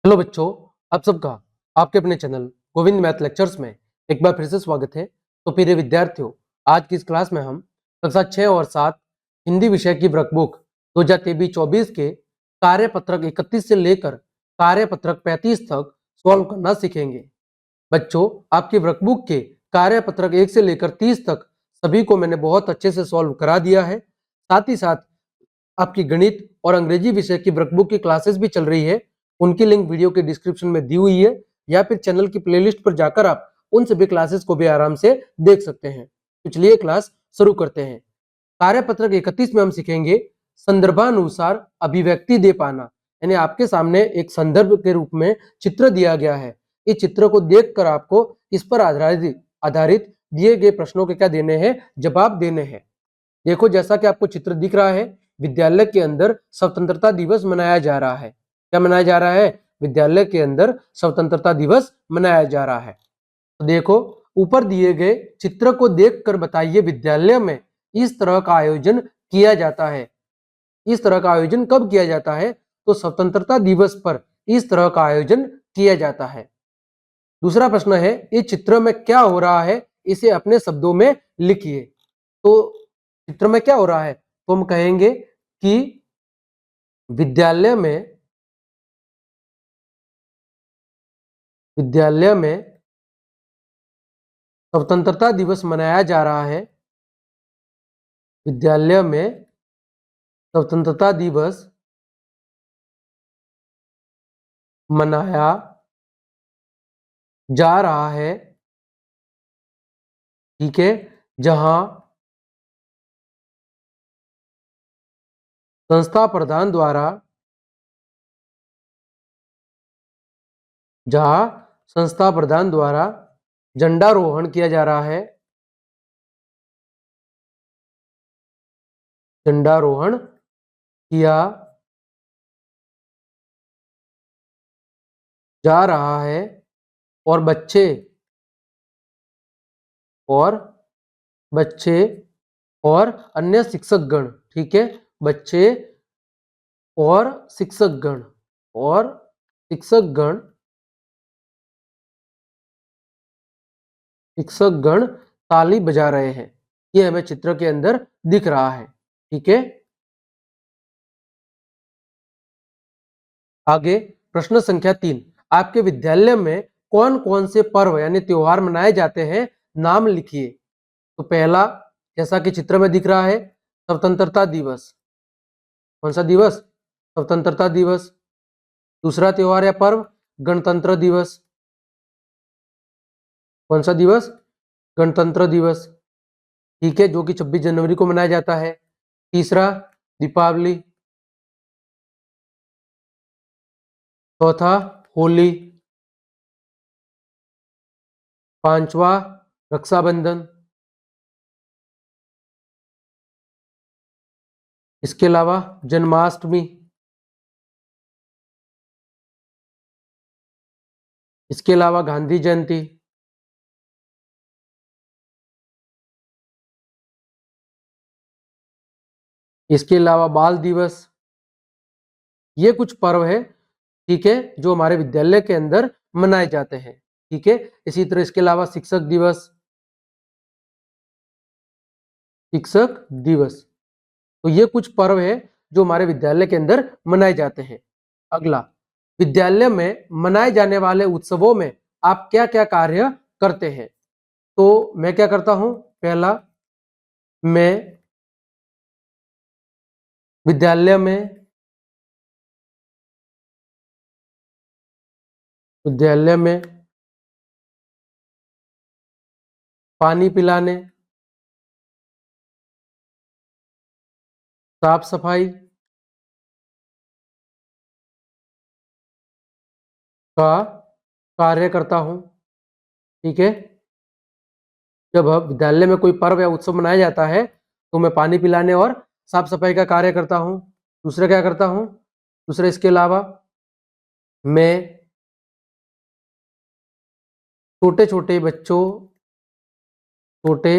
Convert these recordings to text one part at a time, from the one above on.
Hello बच्चों, आप सबका आपके अपने चैनल गोविंद मैथ लेक्चर्स में एक बार फिर से स्वागत है। तो प्रिय विद्यार्थियों, आज की इस क्लास में हम कक्षा 6 और 7 हिंदी विषय की वर्कबुक 2023-24 के कार्यपत्रक 31 से लेकर कार्यपत्रक 35 तक सॉल्व करना सीखेंगे। बच्चों, आपकी वर्कबुक के कार्यपत्रक 1 से लेकर 30 तक सभी को मैंने बहुत अच्छे से सॉल्व करा दिया है। साथ ही साथ आपकी गणित और अंग्रेजी विषय की वर्कबुक की क्लासेस भी चल रही है। उनकी लिंक वीडियो के डिस्क्रिप्शन में दी हुई है, या फिर चैनल की प्लेलिस्ट पर जाकर आप उन सभी क्लासेस को भी आराम से देख सकते हैं। तो चलिए क्लास शुरू करते हैं। कार्यपत्रक 31 में हम सीखेंगे संदर्भानुसार अभिव्यक्ति दे पाना। यानी आपके सामने एक संदर्भ के रूप में चित्र दिया गया है। इस चित्र को देखकर आपको इस पर आधारित दिए गए प्रश्नों के क्या देने हैं, जवाब देने हैं। देखो, जैसा कि आपको चित्र दिख रहा है, विद्यालय के अंदर स्वतंत्रता दिवस मनाया जा रहा है। क्या मनाया जा रहा है? विद्यालय के अंदर स्वतंत्रता दिवस मनाया जा रहा है। तो देखो, ऊपर दिए गए चित्र को देखकर बताइए विद्यालय में इस तरह का आयोजन किया जाता है। इस तरह का आयोजन कब किया जाता है? तो स्वतंत्रता दिवस पर इस तरह का आयोजन किया जाता है। दूसरा प्रश्न है, इस चित्र में क्या हो रहा है, इसे अपने शब्दों में लिखिए। तो चित्र में क्या हो रहा है? तो हम कहेंगे कि विद्यालय में स्वतंत्रता दिवस मनाया जा रहा है। विद्यालय में स्वतंत्रता दिवस मनाया जा रहा है। ठीक है, जहां संस्था प्रधान द्वारा झंडारोहण किया जा रहा है। झंडारोहण किया जा रहा है और बच्चे और अन्य शिक्षकगण, ठीक है, बच्चे और शिक्षकगण ताली बजा रहे हैं। ये हमें चित्र के अंदर दिख रहा है। ठीक है, आगे प्रश्न संख्या 3, आपके विद्यालय में कौन कौन से पर्व यानी त्योहार मनाए जाते हैं, नाम लिखिए। तो पहला, जैसा कि चित्र में दिख रहा है, स्वतंत्रता दिवस। कौन सा दिवस? स्वतंत्रता दिवस। दूसरा त्योहार या पर्व, गणतंत्र दिवस। कौन सा दिवस? गणतंत्र दिवस। ठीक है, जो कि 26 जनवरी को मनाया जाता है। तीसरा, दीपावली। चौथा, होली। पांचवा, रक्षाबंधन। इसके अलावा जन्माष्टमी। इसके अलावा गांधी जयंती। इसके अलावा बाल दिवस। ये कुछ पर्व है, ठीक है, जो हमारे विद्यालय के अंदर मनाए जाते हैं। ठीक है, इसी तरह इसके अलावा शिक्षक दिवस। तो ये कुछ पर्व है जो हमारे विद्यालय के अंदर मनाए जाते हैं। अगला, विद्यालय में मनाए जाने वाले उत्सवों में आप क्या क्या कार्य करते हैं? तो मैं क्या करता हूं? पहला, मैं विद्यालय में पानी पिलाने, साफ सफाई का कार्य करता हूं। ठीक है, जब विद्यालय में कोई पर्व या उत्सव मनाया जाता है तो मैं पानी पिलाने और साफ सफाई का कार्य करता हूं। दूसरा क्या करता हूं? दूसरा, इसके अलावा मैं छोटे छोटे बच्चों छोटे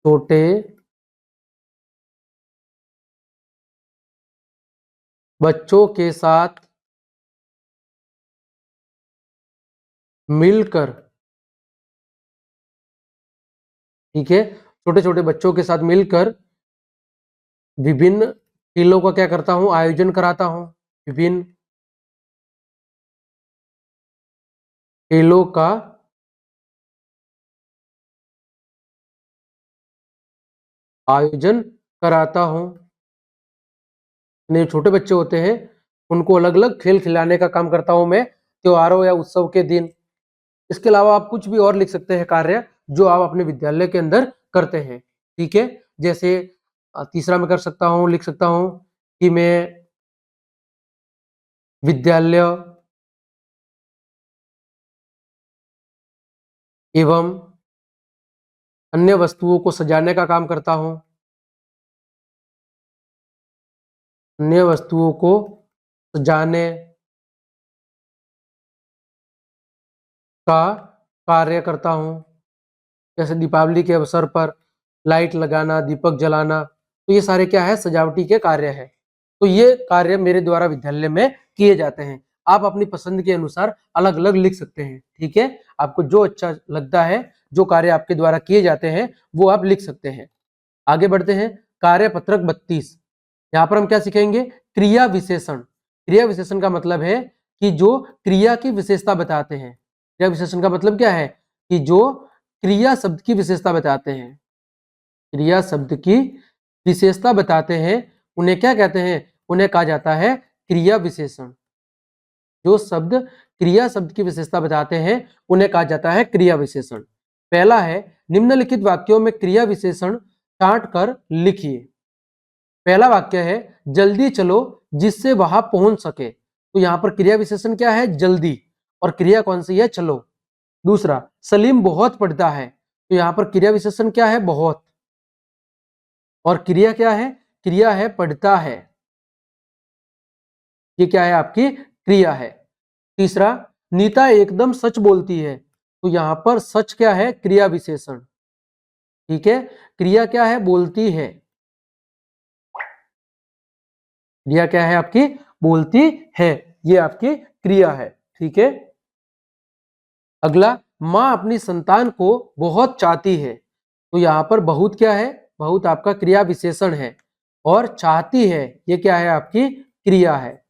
छोटे बच्चों के साथ मिलकर, ठीक है, छोटे छोटे बच्चों के साथ मिलकर विभिन्न खेलों का क्या करता हूं, आयोजन कराता हूं। विभिन्न खेलों का आयोजन कराता हूं। जो छोटे बच्चे होते हैं उनको अलग अलग खेल खिलाने का काम करता हूं मैं त्योहारों या उत्सव के दिन। इसके अलावा आप कुछ भी और लिख सकते हैं कार्य जो आप अपने विद्यालय के अंदर करते हैं, ठीक है। जैसे तीसरा मैं कर सकता हूं, लिख सकता हूं कि मैं विद्यालय एवं अन्य वस्तुओं को सजाने का काम करता हूं। अन्य वस्तुओं को सजाने का कार्य करता हूं। जैसे दीपावली के अवसर पर लाइट लगाना, दीपक जलाना, तो ये सारे क्या है, सजावटी के कार्य है। तो ये कार्य मेरे द्वारा विद्यालय में किए जाते हैं। आप अपनी पसंद के अनुसार अलग अलग लिख सकते हैं, ठीक है। आपको जो अच्छा लगता है, जो कार्य आपके द्वारा किए जाते हैं, वो आप लिख सकते हैं। आगे बढ़ते हैं। कार्य पत्रक 32। यहाँ पर हम क्या सीखेंगे, क्रिया विशेषण। क्रिया विशेषण का मतलब है कि जो क्रिया की विशेषता बताते हैं। क्रिया विशेषण का मतलब क्या है कि जो क्रिया शब्द की विशेषता बताते हैं। क्रिया शब्द की विशेषता बताते हैं, उन्हें क्या कहते हैं, उन्हें कहा जाता है क्रिया विशेषण। जो शब्द क्रिया शब्द की विशेषता बताते हैं उन्हें कहा जाता है क्रिया विशेषण। पहला है, निम्नलिखित वाक्यों में क्रिया विशेषण छांट कर लिखिए। पहला वाक्य है, जल्दी चलो जिससे वहां पहुंच सके। तो यहां पर क्रिया विशेषण क्या है, जल्दी, और क्रिया कौन सी है, चलो। दूसरा, सलीम बहुत पढ़ता है। तो यहां पर क्रिया विशेषण क्या है, बहुत, और क्रिया क्या है, क्रिया है पढ़ता है। ये क्या है, आपकी क्रिया है। तीसरा, नीता एकदम सच बोलती है। तो यहां पर सच क्या है, क्रिया विशेषण, ठीक है। क्रिया क्या है, बोलती है। क्रिया क्या है आपकी, बोलती है, ये आपकी क्रिया है, ठीक है। अगला, मां अपनी संतान को बहुत चाहती है। तो यहां पर बहुत क्या है, बहुत आपका क्रिया विशेषण है, और चाहती है ये क्या है, आपकी क्रिया है।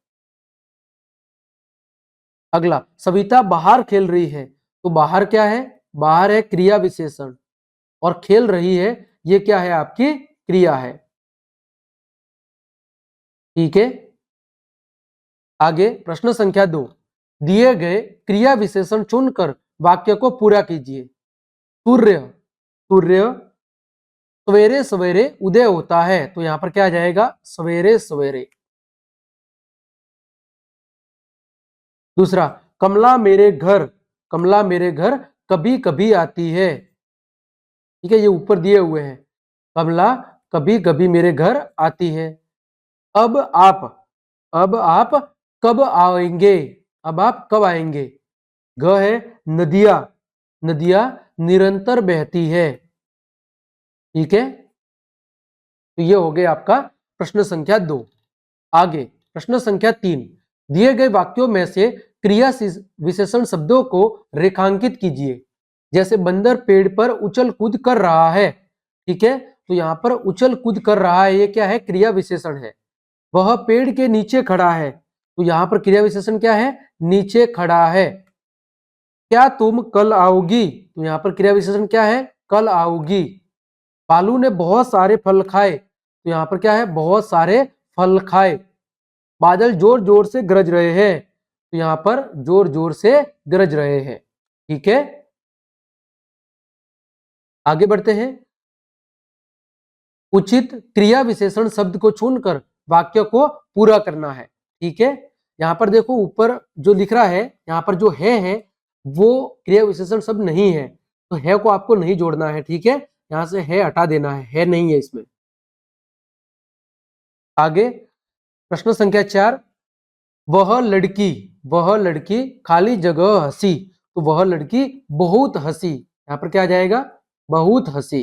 अगला, सविता बाहर खेल रही है। तो बाहर क्या है, बाहर है क्रिया विशेषण, और खेल रही है ये क्या है, आपकी क्रिया है, ठीक है। आगे प्रश्न संख्या 2, दिए गए क्रिया विशेषण चुनकर वाक्य को पूरा कीजिए। सूर्य, सूर्य सवेरे सवेरे उदय होता है। तो यहां पर क्या आ जाएगा, सवेरे सवेरे। दूसरा, कमला मेरे घर, कमला मेरे घर कभी कभी आती है। ठीक है, ये ऊपर दिए हुए हैं, कमला कभी कभी मेरे घर आती है। अब आप, अब आप कब आएंगे, अब आप कब आएंगे। ग है नदिया, नदियां निरंतर बहती है, ठीक है। तो ये हो गया आपका प्रश्न संख्या 2। आगे प्रश्न संख्या 3, दिए गए वाक्यों में से क्रिया विशेषण शब्दों को रेखांकित कीजिए। जैसे बंदर पेड़ पर उछल कूद कर रहा है, ठीक है। तो यहां पर उछल कूद कर रहा है, ये क्या है, क्रिया विशेषण है। वह पेड़ के नीचे खड़ा है। तो यहां पर क्रिया विशेषण क्या है, नीचे खड़ा है। क्या तुम कल आओगी। तो यहां पर क्रिया विशेषण क्या है, कल आओगी। बालू ने बहुत सारे फल खाए। तो यहां पर क्या है, बहुत सारे फल खाए। बादल जोर जोर से गरज रहे हैं। तो यहां पर जोर जोर से गरज रहे हैं, ठीक है। आगे बढ़ते हैं। उचित क्रिया विशेषण शब्द को चुनकर वाक्य को पूरा करना है, ठीक है। यहां पर देखो ऊपर जो लिख रहा है, यहां पर जो है वो क्रिया विशेषण शब्द नहीं है, तो है को आपको नहीं जोड़ना है, ठीक है। यहां से है हटा देना है नहीं है इसमें। आगे प्रश्न संख्या 4, वह लड़की, वह लड़की खाली जगह हंसी। तो वह लड़की बहुत हंसी। यहां पर क्या आ जाएगा, बहुत हंसी।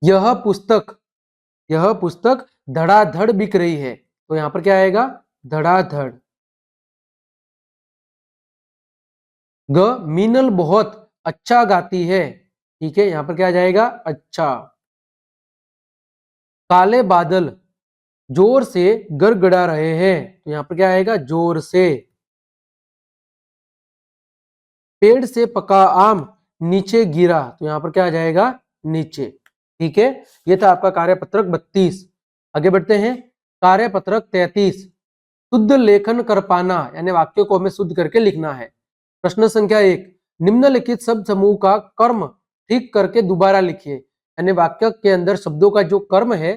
यह पुस्तक, यह पुस्तक धड़ाधड़ बिक रही है। तो यहां पर क्या आएगा, धड़ाधड़। ग, मीनल बहुत अच्छा गाती है, ठीक है, यहां पर क्या आ जाएगा, अच्छा। काले बादल जोर से गड़गड़ा रहे हैं, तो यहां पर क्या आएगा, जोर से। पेड़ से पका आम नीचे गिरा, तो यहां पर क्या आ जाएगा, नीचे। ठीक है, ये था आपका कार्यपत्रक 32। आगे बढ़ते हैं, कार्यपत्रक 33। शुद्ध लेखन कर पाना, यानी वाक्यों को हमें शुद्ध करके लिखना है। प्रश्न संख्या 1, निम्नलिखित शब्द समूह का कर्म ठीक करके दोबारा लिखिए, यानी वाक्य के अंदर शब्दों का जो कर्म है,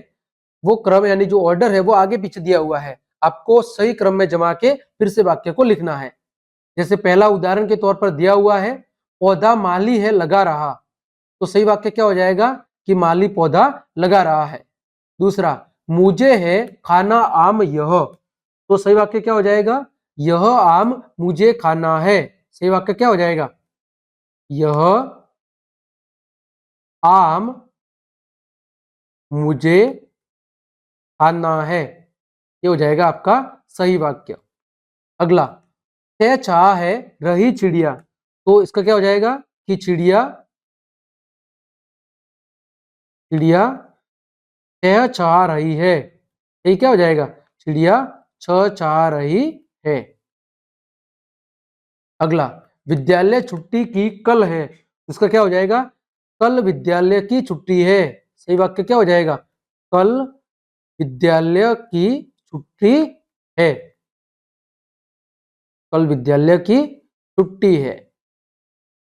वो क्रम यानी जो ऑर्डर है वो आगे पीछे दिया हुआ है, आपको सही क्रम में जमा के फिर से वाक्य को लिखना है। जैसे पहला उदाहरण के तौर पर दिया हुआ है, पौधा माली है लगा रहा, तो सही वाक्य क्या हो जाएगा कि माली पौधा लगा रहा है। दूसरा, मुझे है खाना आम यह, तो सही वाक्य क्या हो जाएगा, यह आम मुझे खाना है। सही वाक्य क्या हो जाएगा, यह आम मुझे खाना है, ये हो जाएगा आपका सही वाक्य। अगला, तय चाह है रही चिड़िया, तो इसका क्या हो जाएगा कि चिड़िया चिड़िया छह चाह रही है, ये क्या हो जाएगा, चिड़िया छह चाह रही है। अगला, विद्यालय छुट्टी की कल है, इसका क्या हो जाएगा, कल विद्यालय की छुट्टी है। सही वाक्य क्या हो जाएगा, कल विद्यालय की छुट्टी है, कल विद्यालय की छुट्टी है।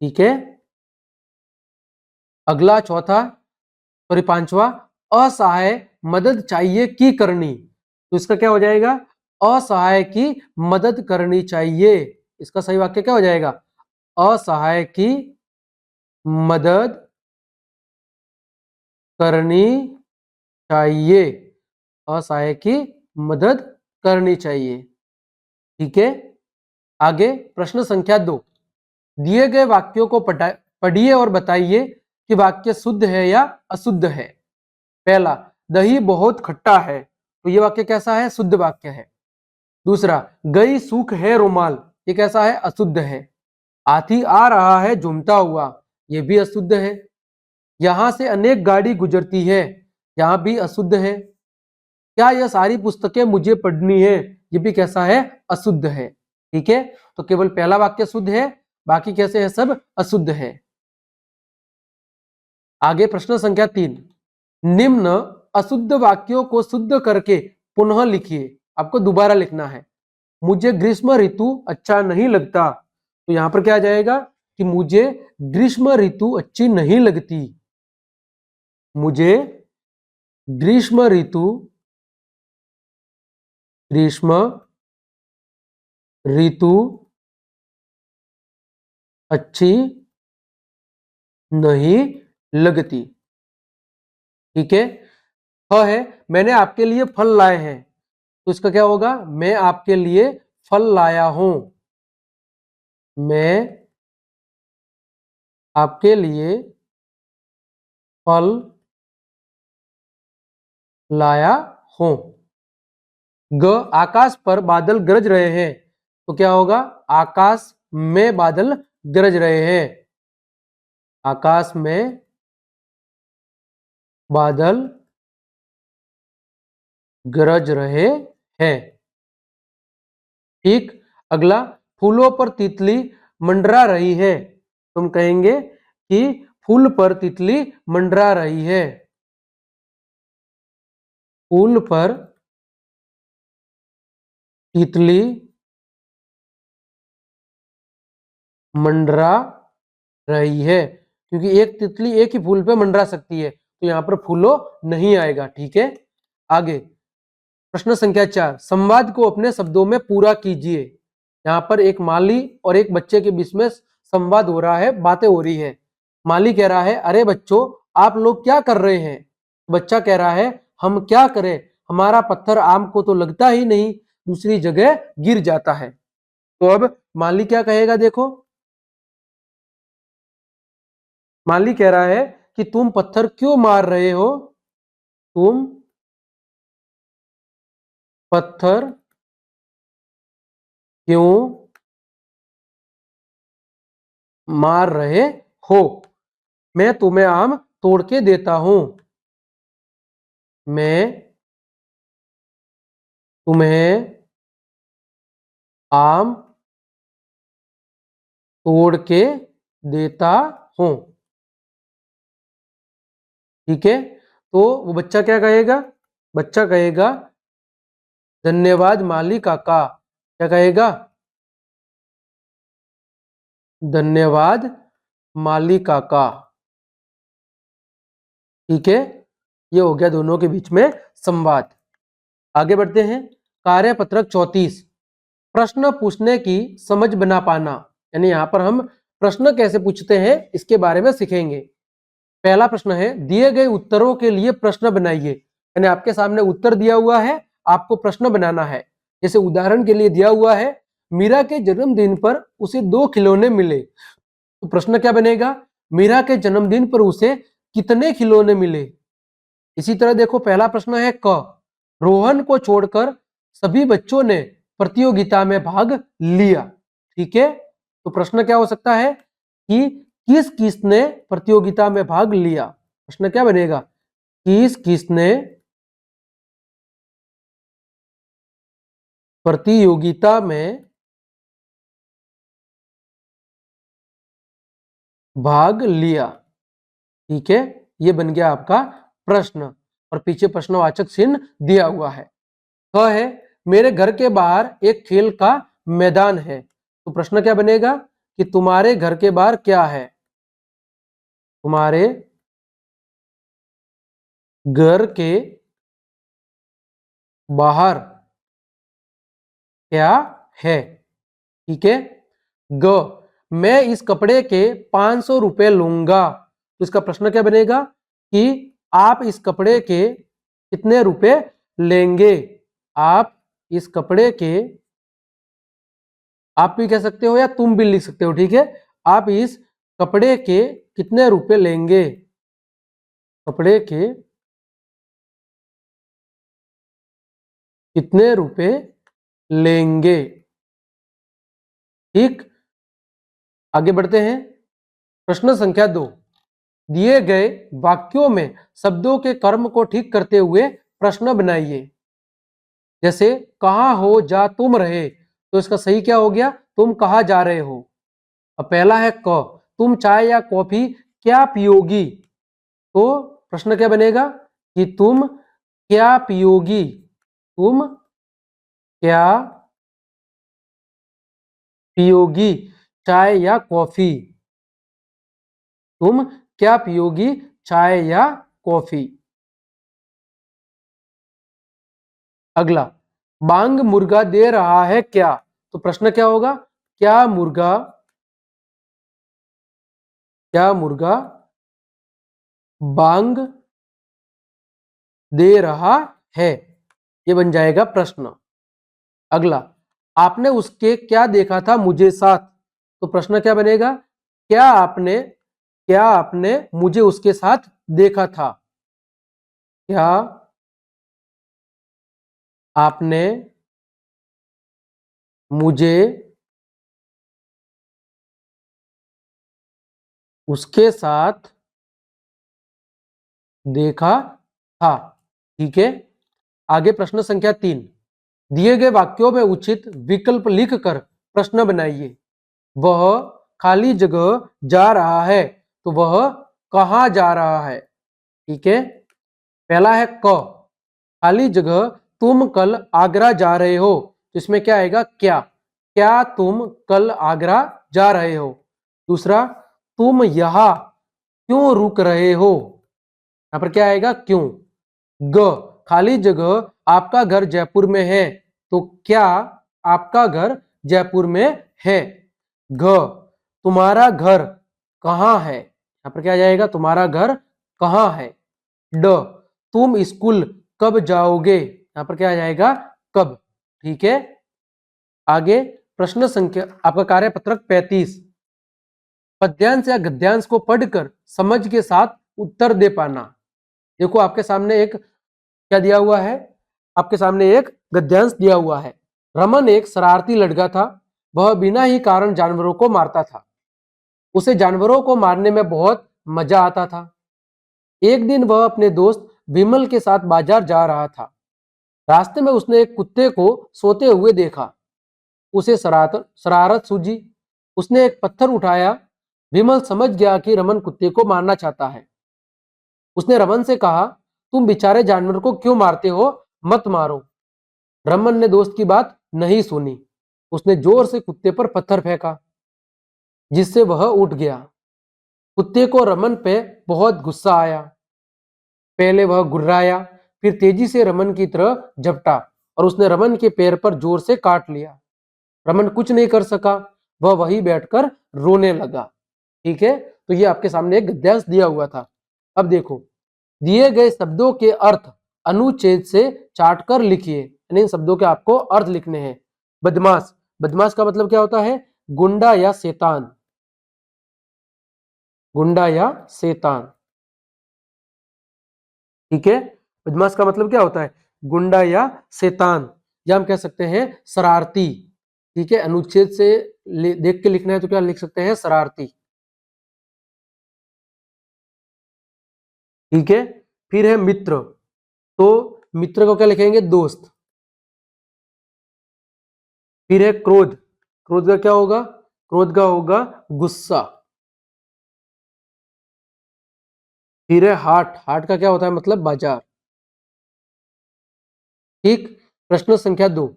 ठीक है, अगला चौथा, सॉरी पांचवा, असहाय मदद चाहिए की करनी, तो इसका क्या हो जाएगा, असहाय की मदद करनी चाहिए। इसका सही वाक्य क्या हो जाएगा, असहाय की मदद करनी चाहिए, असहाय की मदद करनी चाहिए। ठीक है, आगे प्रश्न संख्या 2, दिए गए वाक्यों को पढ़िए और बताइए कि वाक्य शुद्ध है या अशुद्ध है। पहला, दही बहुत खट्टा है, तो ये वाक्य कैसा है, शुद्ध वाक्य है। दूसरा, गई सूख है रुमाल, ये कैसा है, अशुद्ध है। हाथी आ रहा है झूमता हुआ, ये भी अशुद्ध है। यहां से अनेक गाड़ी गुजरती है, यहां भी अशुद्ध है। क्या यह सारी पुस्तकें मुझे पढ़नी है, ये भी कैसा है, अशुद्ध है। ठीक है, तो केवल पहला वाक्य शुद्ध है, बाकी कैसे है, सब अशुद्ध है। आगे प्रश्न संख्या 3, निम्न अशुद्ध वाक्यों को शुद्ध करके पुनः लिखिए, आपको दोबारा लिखना है। मुझे ग्रीष्म ऋतु अच्छा नहीं लगता, तो यहां पर क्या आ जाएगा कि मुझे ग्रीष्म ऋतु अच्छी नहीं लगती, मुझे ग्रीष्म ऋतु अच्छी नहीं लगती। ठीक है, है मैंने आपके लिए फल लाए हैं, तो इसका क्या होगा, मैं आपके लिए फल लाया हूं, मैं आपके लिए फल लाया हूं। ग, आकाश पर बादल गरज रहे हैं, तो क्या होगा, आकाश में बादल गरज रहे हैं, आकाश में बादल गरज रहे हैं। ठीक, अगला, फूलों पर तितली मंडरा रही है, तुम कहेंगे कि फूल पर तितली मंडरा रही है, फूल पर तितली मंडरा रही है, क्योंकि एक तितली एक ही फूल पे मंडरा सकती है, तो यहां पर फूलो नहीं आएगा। ठीक है, आगे प्रश्न संख्या 4, संवाद को अपने शब्दों में पूरा कीजिए। यहाँ पर एक माली और एक बच्चे के बीच में संवाद हो रहा है, बातें हो रही है। माली कह रहा है, अरे बच्चों आप लोग क्या कर रहे हैं। बच्चा कह रहा है, हम क्या करें, हमारा पत्थर आम को तो लगता ही नहीं, दूसरी जगह गिर जाता है। तो अब माली क्या कहेगा, देखो माली कह रहा है कि तुम पत्थर क्यों मार रहे हो, तुम पत्थर क्यों मार रहे हो? मैं तुम्हें आम तोड़ के देता हूं। मैं तुम्हें आम तोड़ के देता हूं। ठीक है, तो वो बच्चा क्या कहेगा? बच्चा कहेगा धन्यवाद माली काका। क्या कहेगा? धन्यवाद माली काका। ठीक है, ये हो गया दोनों के बीच में संवाद। आगे बढ़ते हैं। कार्यपत्रक 34, प्रश्न पूछने की समझ बना पाना। यानी यहां पर हम प्रश्न कैसे पूछते हैं इसके बारे में सीखेंगे। पहला प्रश्न है, दिए गए उत्तरों के लिए प्रश्न बनाइए। यानी आपके सामने उत्तर दिया हुआ है, आपको प्रश्न बनाना है। जैसे उदाहरण के लिए दिया हुआ है, मीरा के जन्मदिन पर उसे 2 खिलौने मिले। तो प्रश्न क्या बनेगा? मीरा के जन्मदिन पर उसे कितने खिलौने मिले? इसी तरह देखो, पहला प्रश्न है क, रोहन को छोड़कर सभी बच्चों ने प्रतियोगिता में भाग लिया। ठीक है, तो प्रश्न क्या हो सकता है कि किस किसने प्रतियोगिता में भाग लिया? प्रश्न क्या बनेगा? किस किसने प्रतियोगिता में भाग लिया। ठीक है, ये बन गया आपका प्रश्न और पीछे प्रश्नवाचक चिन्ह दिया हुआ है। ख है, मेरे घर के बाहर एक खेल का मैदान है। तो प्रश्न क्या बनेगा कि तुम्हारे घर के बाहर क्या है? तुम्हारे घर के बाहर क्या है? ठीक है। ग, मैं इस कपड़े के 500 रुपए लूंगा। तो इसका प्रश्न क्या बनेगा कि आप इस कपड़े के कितने रुपए लेंगे? आप इस कपड़े के, आप भी कह सकते हो या तुम भी लिख सकते हो। ठीक है, आप इस कपड़े के कितने रुपए लेंगे? कपड़े के कितने रुपए लेंगे? ठीक, आगे बढ़ते हैं। प्रश्न संख्या 2, दिए गए वाक्यों में शब्दों के कर्म को ठीक करते हुए प्रश्न बनाइए। जैसे कहाँ हो जा तुम रहे, तो इसका सही क्या हो गया? तुम कहाँ जा रहे हो। अब पहला है क, तुम चाय या कॉफी क्या पियोगी? तो प्रश्न क्या बनेगा कि तुम क्या पियोगी? तुम क्या पियोगी, चाय या कॉफी? तुम क्या पियोगी, चाय या कॉफी? अगला, बांग मुर्गा दे रहा है क्या? तो प्रश्न क्या होगा? क्या मुर्गा बांग दे रहा है? ये बन जाएगा प्रश्न। अगला, आपने उसके क्या देखा था मुझे साथ? तो प्रश्न क्या बनेगा? क्या आपने मुझे उसके साथ देखा था? क्या आपने मुझे उसके साथ देखा था? ठीक है, आगे प्रश्न संख्या 3, दिए गए वाक्यों में उचित विकल्प लिखकर प्रश्न बनाइए। वह खाली जगह जा रहा है, तो वह कहाँ जा रहा है? ठीक है, पहला है क, खाली जगह, तुम कल आगरा जा रहे हो। तो इसमें क्या आएगा? क्या तुम कल आगरा जा रहे हो? दूसरा, तुम यहां क्यों रुक रहे हो? यहां पर क्या आएगा? क्यों। ग, खाली जगह, आपका घर जयपुर में है, तो क्या आपका घर जयपुर में है? घ, तुम्हारा घर कहाँ है? यहां पर क्या जाएगा? तुम्हारा घर कहाँ है? ड, तुम स्कूल कब जाओगे? यहां पर क्या आ जाएगा? कब। ठीक है, आगे प्रश्न संख्या, आपका कार्यपत्रक 35, पद्यांश या गद्यांश को पढ़कर समझ के साथ उत्तर दे पाना। देखो आपके सामने एक क्या दिया हुआ है, आपके सामने एक गद्यांश दिया हुआ है। रमन एक शरारती लड़का था। वह बिना ही कारण जानवरों को मारता था। उसे जानवरों को मारने में बहुत मजा आता था। एक दिन वह अपने दोस्त विमल के साथ बाजार जा रहा था। रास्ते में उसने एक कुत्ते को सोते हुए देखा। उसे शरारत सूझी। उसने एक पत्थर उठाया। विमल समझ गया कि रमन कुत्ते को मारना चाहता है। उसने रमन से कहा, तुम बेचारे जानवर को क्यों मारते हो? मत मारो। रमन ने दोस्त की बात नहीं सुनी। उसने जोर से कुत्ते पर पत्थर फेंका, जिससे वह उठ गया। कुत्ते को रमन पे बहुत गुस्सा आया। पहले वह गुर्राया, फिर तेजी से रमन की तरफ झपटा और उसने रमन के पैर पर जोर से काट लिया। रमन कुछ नहीं कर सका। वह वहीं बैठकर रोने लगा। ठीक है, तो ये आपके सामने एक गद्यांश दिया हुआ था। अब देखो, दिए गए शब्दों के अर्थ अनुच्छेद से चाटकर लिखिए। यानी इन शब्दों के आपको अर्थ लिखने हैं। बदमाश, बदमाश का मतलब क्या होता है? गुंडा या शैतान। गुंडा या शैतान। ठीक है, बदमाश का मतलब क्या होता है? गुंडा या शैतान, या हम कह सकते हैं शरारती। ठीक है, अनुच्छेद से देख के लिखना है तो क्या लिख सकते हैं? शरारती। ठीक है, फिर है मित्र। तो मित्र को क्या लिखेंगे? दोस्त। फिर है क्रोध। क्रोध का क्या होगा? क्रोध का होगा गुस्सा। फिर है हाट। हाट का क्या होता है? मतलब बाजार। ठीक, प्रश्न संख्या 2।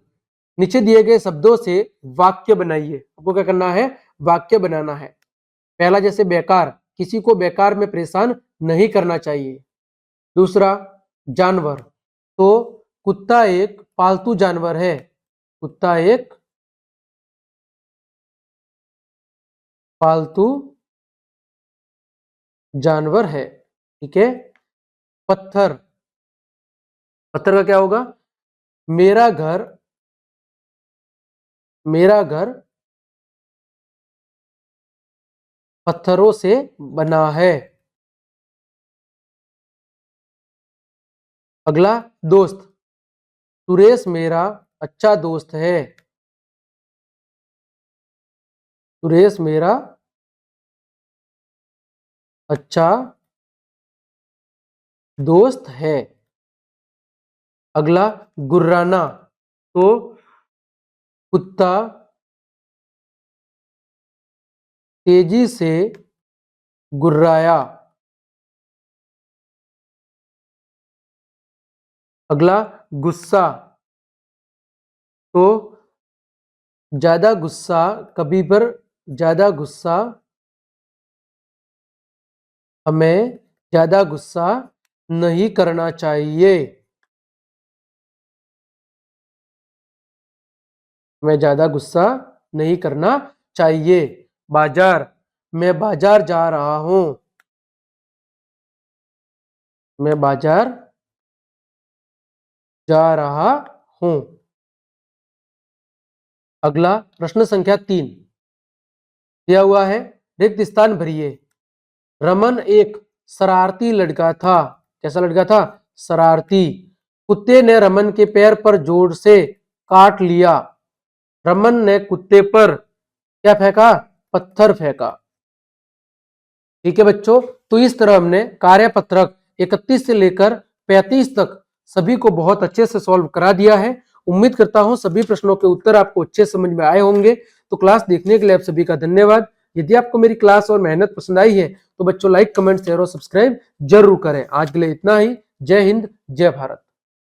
नीचे दिए गए शब्दों से वाक्य बनाइए। आपको क्या करना है? वाक्य बनाना है। पहला जैसे बेकार, किसी को बेकार में परेशान नहीं करना चाहिए। दूसरा जानवर, तो कुत्ता एक पालतू जानवर है। कुत्ता एक पालतू जानवर है। ठीक है, पत्थर। पत्थर का क्या होगा? मेरा घर, मेरा घर पत्थरों से बना है। अगला दोस्त, सुरेश मेरा अच्छा दोस्त है। सुरेश मेरा अच्छा दोस्त है। अगला गुर्राना, तो कुत्ता तेजी से गुर्राया। अगला गुस्सा, तो ज्यादा गुस्सा कभी पर ज्यादा गुस्सा हमें ज्यादा गुस्सा नहीं करना चाहिए। हमें ज्यादा गुस्सा नहीं करना चाहिए। बाजार, मैं बाजार जा रहा हूं। मैं बाजार जा रहा हूं। अगला प्रश्न संख्या 3 दिया हुआ है, रिक्त स्थान भरिए। रमन एक शरारती लड़का था। कैसा लड़का था? शरारती। कुत्ते ने रमन के पैर पर जोर से काट लिया। रमन ने कुत्ते पर क्या फेंका? पत्थर फेंका। ठीक है बच्चों, तो इस तरह हमने कार्यपत्रक 31 से लेकर 35 तक सभी को बहुत अच्छे से सॉल्व करा दिया है। उम्मीद करता हूं सभी प्रश्नों के उत्तर आपको अच्छे समझ में आए होंगे। तो क्लास देखने के लिए आप सभी का धन्यवाद। यदि आपको मेरी क्लास और मेहनत पसंद आई है तो बच्चों लाइक, कमेंट, शेयर और सब्सक्राइब जरूर करें। आज के लिए इतना ही। जय हिंद, जय भारत।